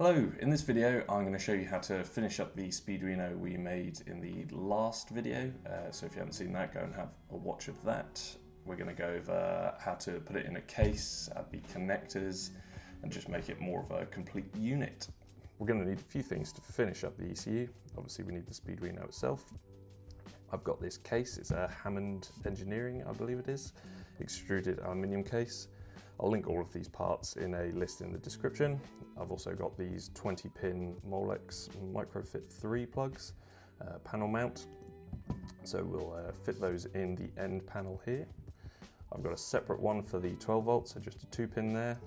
Hello, in this video I'm going to show you how to finish up the Speeduino we made in the last video, so if you haven't seen that, go and have a watch of that. We're going to go over how to put it in a case, add the connectors, and just make it more of a complete unit. We're going to need a few things to finish up the ECU. Obviously we need the Speeduino itself. I've got this case, it's a Hammond Engineering, I believe it is, extruded aluminium case. I'll link all of these parts in a list in the description. I've also got these 20-pin Molex Microfit 3 plugs, panel mount. So we'll fit those in the end panel here. I've got a separate one for the 12 volts, so just a 2-pin there.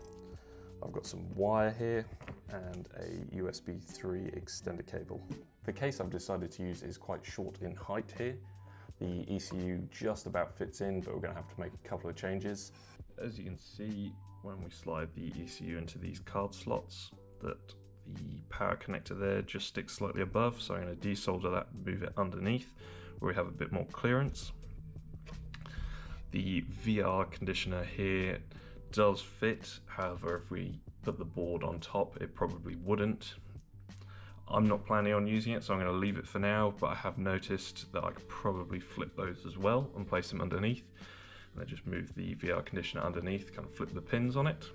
I've got some wire here and a USB 3 extender cable. The case I've decided to use is quite short in height here. The ECU just about fits in, but we're going to have to make a couple of changes. As you can see, when we slide the ECU into these card slots, that the power connector there just sticks slightly above, so I'm going to desolder that and move it underneath where we have a bit more clearance. The VR conditioner here does fit, however if we put the board on top it probably wouldn't. I'm not planning on using it, so I'm going to leave it for now, but I have noticed that I could probably flip those as well and place them underneath. And then just move the VR conditioner underneath, kind of flip the pins on it.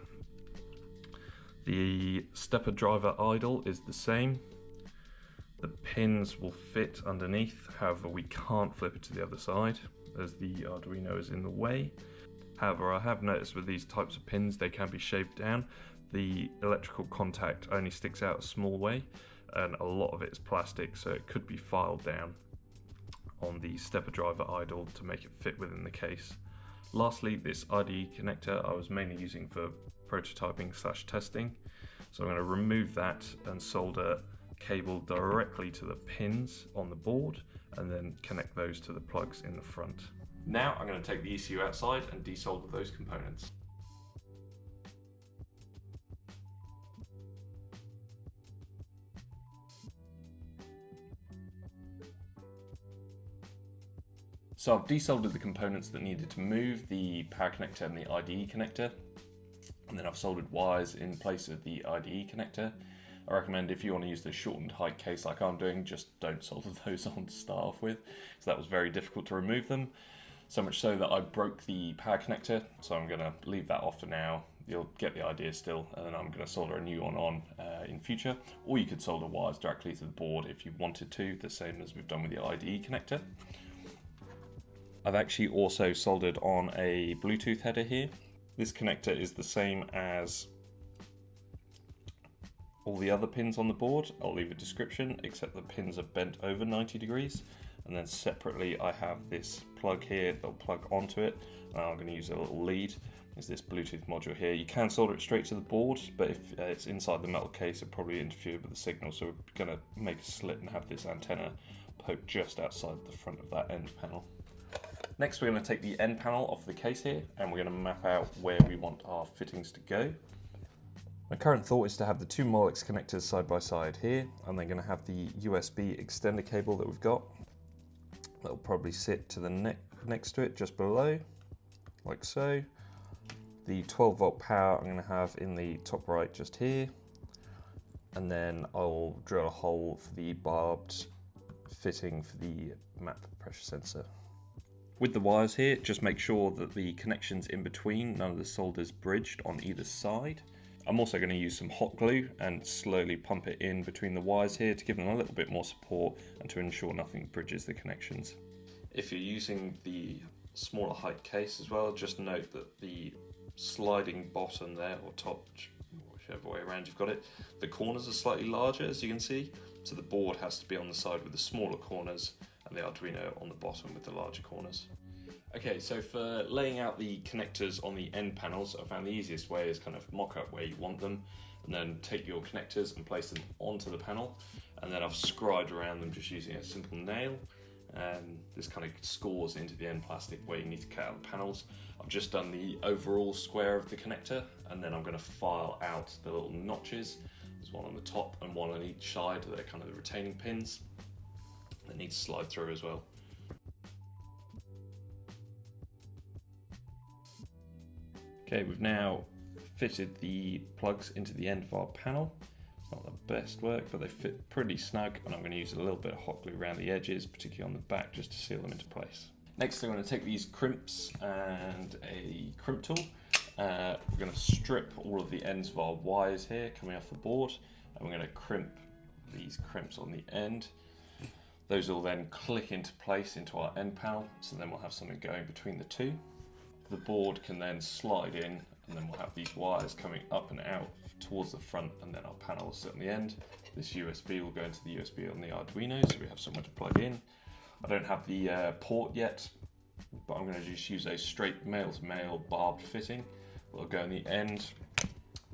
The stepper driver idle is the same. The pins will fit underneath, however we can't flip it to the other side as the Arduino is in the way. However, I have noticed with these types of pins they can be shaved down. The electrical contact only sticks out a small way and a lot of it is plastic, so it could be filed down on the stepper driver idle to make it fit within the case. Lastly, this IDE connector I was mainly using for prototyping / testing, so I'm going to remove that and solder cable directly to the pins on the board and then connect those to the plugs in the front. Now I'm going to take the ECU outside and desolder those components. So I've desoldered the components that needed to move, the power connector and the IDE connector, and then I've soldered wires in place of the IDE connector. I recommend if you want to use the shortened height case like I'm doing, just don't solder those on to start off with, because that was very difficult to remove them. So much so that I broke the power connector, so I'm going to leave that off for now. You'll get the idea still, and then I'm going to solder a new one on in future. Or you could solder wires directly to the board if you wanted to, the same as we've done with the IDE connector. I've actually also soldered on a Bluetooth header here. This connector is the same as all the other pins on the board. I'll leave a description, except the pins are bent over 90 degrees. And then separately I have this plug here that'll plug onto it. And I'm going to use a little lead. There's this Bluetooth module here. You can solder it straight to the board, but if it's inside the metal case, it'll probably interfere with the signal. So we're going to make a slit and have this antenna poke just outside the front of that end panel. Next, we're going to take the end panel off the case here, and we're going to map out where we want our fittings to go. My current thought is to have the two Molex connectors side by side here, and they're going to have the USB extender cable that we've got. That'll probably sit to the next to it, just below, like so. The 12 volt power I'm going to have in the top right, just here. And then I'll drill a hole for the barbed fitting for the map pressure sensor. With the wires here, just make sure that the connections in between, none of the solder's bridged on either side. I'm also going to use some hot glue and slowly pump it in between the wires here to give them a little bit more support and to ensure nothing bridges the connections. If you're using the smaller height case as well, just note that the sliding bottom there, or top, whichever way around you've got it, the corners are slightly larger, as you can see, so the board has to be on the side with the smaller corners and the Arduino on the bottom with the larger corners. Okay, so for laying out the connectors on the end panels, I found the easiest way is kind of mock up where you want them and then take your connectors and place them onto the panel, and then I've scribed around them just using a simple nail, and this kind of scores into the end plastic where you need to cut out the panels. I've just done the overall square of the connector, and then I'm going to file out the little notches. There's one on the top and one on each side. They're kind of the retaining pins that need to slide through as well. Okay, we've now fitted the plugs into the end of our panel. It's not the best work, but they fit pretty snug, and I'm going to use a little bit of hot glue around the edges, particularly on the back, just to seal them into place. Next, I'm going to take these crimps and a crimp tool. We're going to strip all of the ends of our wires here coming off the board, and we're going to crimp these crimps on the end. Those will then click into place into our end panel, so then we'll have something going between the two. The board can then slide in, and then we'll have these wires coming up and out towards the front, and then our panel will sit on the end. This USB will go into the USB on the Arduino, so we have somewhere to plug in. I don't have the port yet, but I'm going to just use a straight male-to-male barbed fitting. It'll go in the end,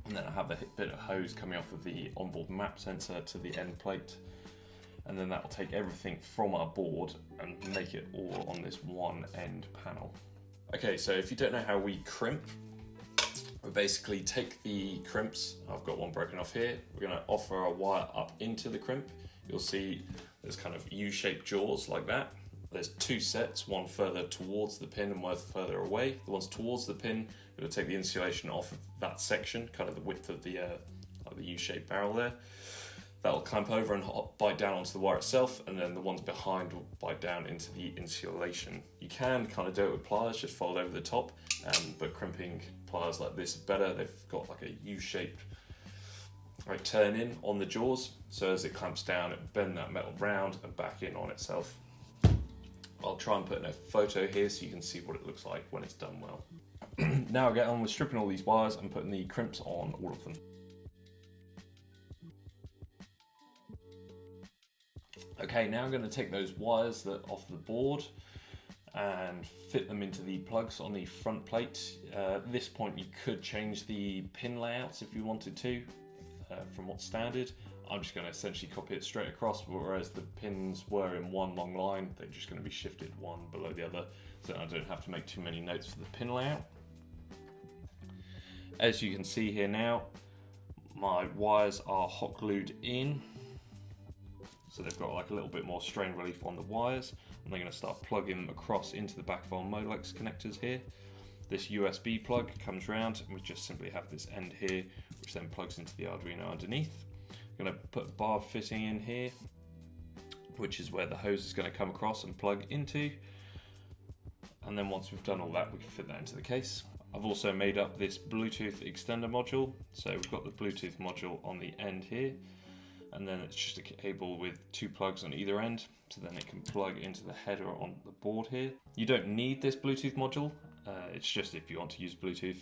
and then I have a bit of hose coming off of the onboard map sensor to the end plate. And then that will take everything from our board and make it all on this one end panel. Okay, so if you don't know how we crimp, we basically take the crimps. I've got one broken off here. We're going to offer our wire up into the crimp. You'll see there's kind of U-shaped jaws like that. There's two sets, one further towards the pin and one further away. The ones towards the pin, we're going to take the insulation off of that section, kind of the width of the U-shaped barrel there. That'll clamp over and bite down onto the wire itself, and then the ones behind will bite down into the insulation. You can kind of do it with pliers, just fold over the top, but crimping pliers like this is better. They've got like a U-shaped turn in on the jaws, so as it clamps down, it bend that metal round and back in on itself. I'll try and put in a photo here so you can see what it looks like when it's done well. Now I'll get on with stripping all these wires and putting the crimps on all of them. Okay, now I'm going to take those wires that off the board and fit them into the plugs on the front plate. At this point you could change the pin layouts if you wanted to from what's standard. I'm just going to essentially copy it straight across, whereas the pins were in one long line, they're just going to be shifted one below the other, so I don't have to make too many notes for the pin layout. As you can see here now, my wires are hot glued in. So they've got like a little bit more strain relief on the wires, and they're going to start plugging them across into the back of our Molex connectors here. This USB plug comes round, and we just simply have this end here, which then plugs into the Arduino underneath. I'm going to put a barb fitting in here, which is where the hose is going to come across and plug into. And then once we've done all that, we can fit that into the case. I've also made up this Bluetooth extender module. So we've got the Bluetooth module on the end here, and then it's just a cable with two plugs on either end, so then it can plug into the header on the board here. You don't need this Bluetooth module, it's just if you want to use Bluetooth,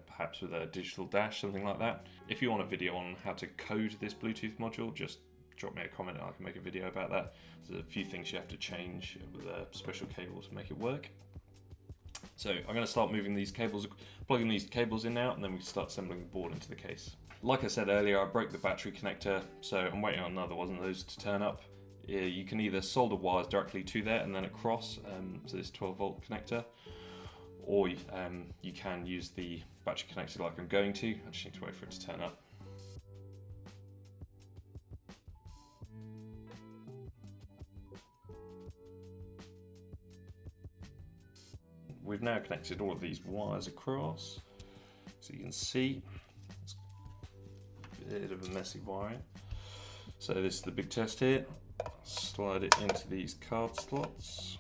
perhaps with a digital dash, something like that. If you want a video on how to code this Bluetooth module, just drop me a comment and I can make a video about that. There's a few things you have to change with a special cable to make it work. So I'm going to start moving these cables, plugging these cables in now, and then we can start assembling the board into the case. Like I said earlier, I broke the battery connector, so I'm waiting on another one of those to turn up. You can either solder wires directly to there and then across to this 12-volt connector, or you can use the battery connector like I'm going to. I just need to wait for it to turn up. We've now connected all of these wires across, so you can see it's a bit of a messy wiring. So this is the big test here. Slide it into these card slots.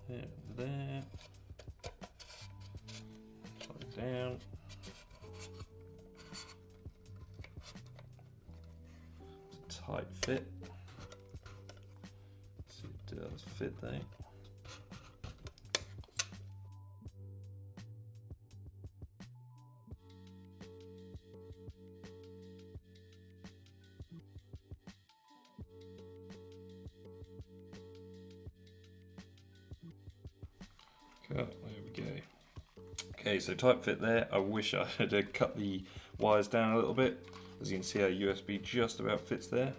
There. Slide it down. It's a tight fit. See if it does fit there. There we go. Okay, so tight fit there. I wish I had cut the wires down a little bit. As you can see, our USB just about fits there.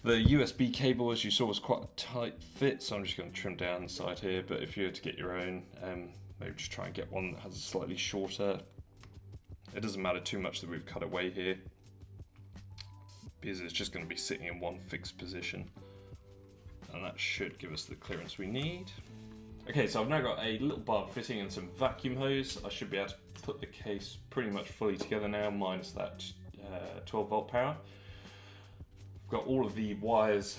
The USB cable, as you saw, was quite a tight fit, so I'm just going to trim down the side here. But if you were to get your own, maybe just try and get one that has a slightly shorter. It doesn't matter too much that we've cut away here, because it's just going to be sitting in one fixed position, and that should give us the clearance we need. Okay, so I've now got a little barb fitting and some vacuum hose. I should be able to put the case pretty much fully together now, minus that 12 volt power. I've got all of the wires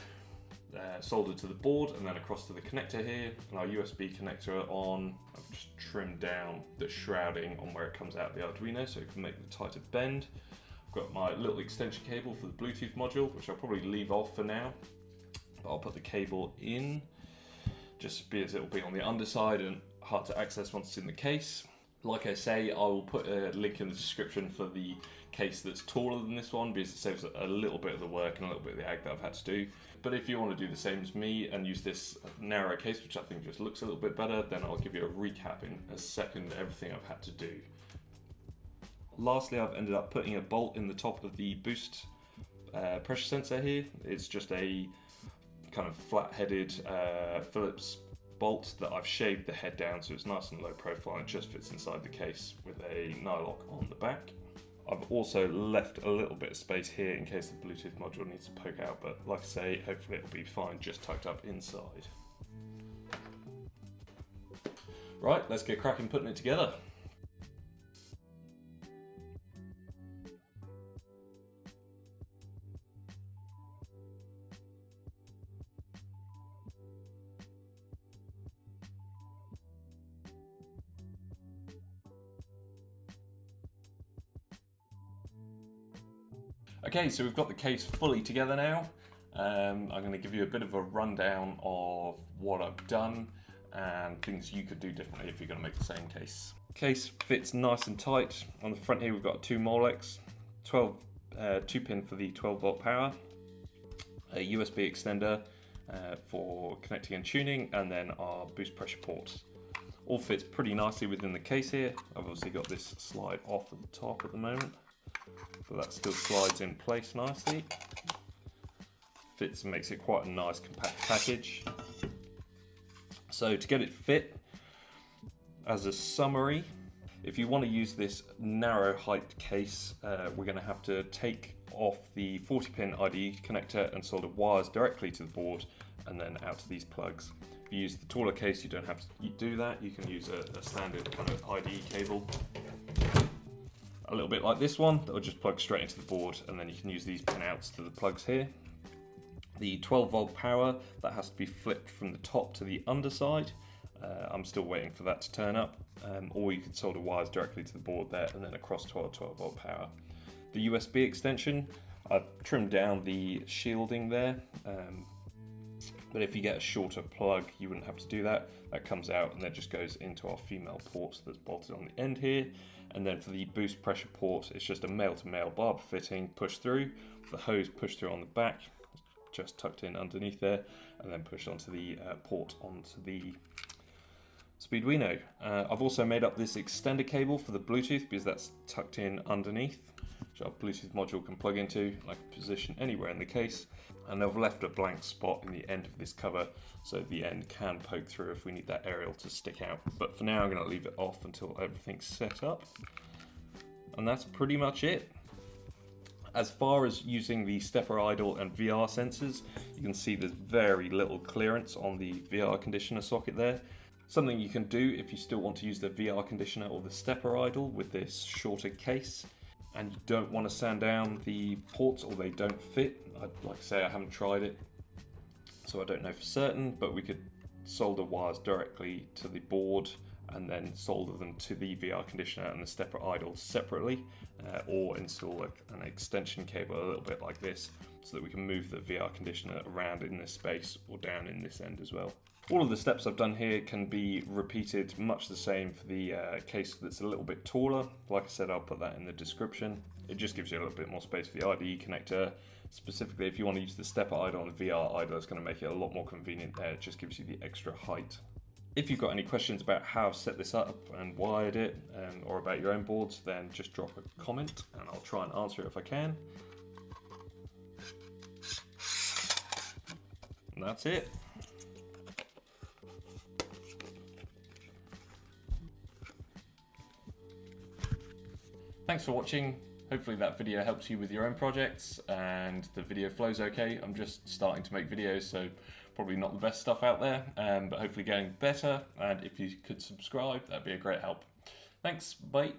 soldered to the board and then across to the connector here, and our USB connector on. I've just trimmed down the shrouding on where it comes out of the Arduino so it can make the tighter bend. I've got my little extension cable for the Bluetooth module, which I'll probably leave off for now, but I'll put the cable in just because it'll be on the underside and hard to access once it's in the case. Like I say, I will put a link in the description for the case that's taller than this one because it saves a little bit of the work and a little bit of the ag that I've had to do. But if you want to do the same as me and use this narrow case, which I think just looks a little bit better, then I'll give you a recap in a second, everything I've had to do. Lastly, I've ended up putting a bolt in the top of the boost pressure sensor here. It's just a kind of flat-headed Phillips bolt that I've shaved the head down so it's nice and low profile and just fits inside the case with a nylock on the back. I've also left a little bit of space here in case the Bluetooth module needs to poke out, but like I say, hopefully it'll be fine just tucked up inside. Right, let's get cracking putting it together. Okay, so we've got the case fully together now. I'm going to give you a bit of a rundown of what I've done and things you could do differently if you're going to make the same case. Case fits nice and tight. On the front here we've got 2 Molex, 2 pin for the 12 volt power, a USB extender for connecting and tuning, and then our boost pressure ports. All fits pretty nicely within the case here. I've obviously got this slide off at the top at the moment, but that still slides in place nicely. Fits and makes it quite a nice compact package. So to get it fit, as a summary, if you want to use this narrow height case, we're going to have to take off the 40 pin IDE connector and solder wires directly to the board and then out to these plugs. If you use the taller case, you don't have to do that. You can use a standard kind of IDE cable, a little bit like this one, that will just plug straight into the board, and then you can use these pinouts to the plugs here. The 12 volt power, that has to be flipped from the top to the underside. I'm still waiting for that to turn up, or you can solder wires directly to the board there and then across to our 12 volt power. The USB extension, I've trimmed down the shielding there, but if you get a shorter plug you wouldn't have to do that. That comes out and then just goes into our female port that's bolted on the end here. And then for the boost pressure port, it's just a male-to-male barb fitting, push through, the hose pushed through on the back, just tucked in underneath there, and then pushed onto the port onto the Speeduino. I've also made up this extender cable for the Bluetooth because that's tucked in underneath, which our Bluetooth module can plug into, and I can position anywhere in the case. And I've left a blank spot in the end of this cover so the end can poke through if we need that aerial to stick out. But for now I'm going to leave it off until everything's set up. And that's pretty much it. As far as using the stepper idle and VR sensors, you can see there's very little clearance on the VR conditioner socket there. Something you can do if you still want to use the VR conditioner or the stepper idle with this shorter case, and you don't want to sand down the ports or they don't fit. Like I say, I haven't tried it, so I don't know for certain, but we could solder wires directly to the board and then solder them to the VR conditioner and the stepper idle separately, or install an extension cable a little bit like this so that we can move the VR conditioner around in this space or down in this end as well. All of the steps I've done here can be repeated much the same for the case that's a little bit taller. Like I said, I'll put that in the description. It just gives you a little bit more space for the IDE connector. Specifically, if you want to use the stepper idle and the VR idle, it's going to make it a lot more convenient there. It just gives you the extra height. If you've got any questions about how I've set this up and wired it, or about your own boards, then just drop a comment and I'll try and answer it if I can. And that's it. Thanks for watching. Hopefully that video helps you with your own projects and the video flows okay. I'm just starting to make videos, so probably not the best stuff out there, but hopefully getting better. And if you could subscribe, that'd be a great help. Thanks, bye.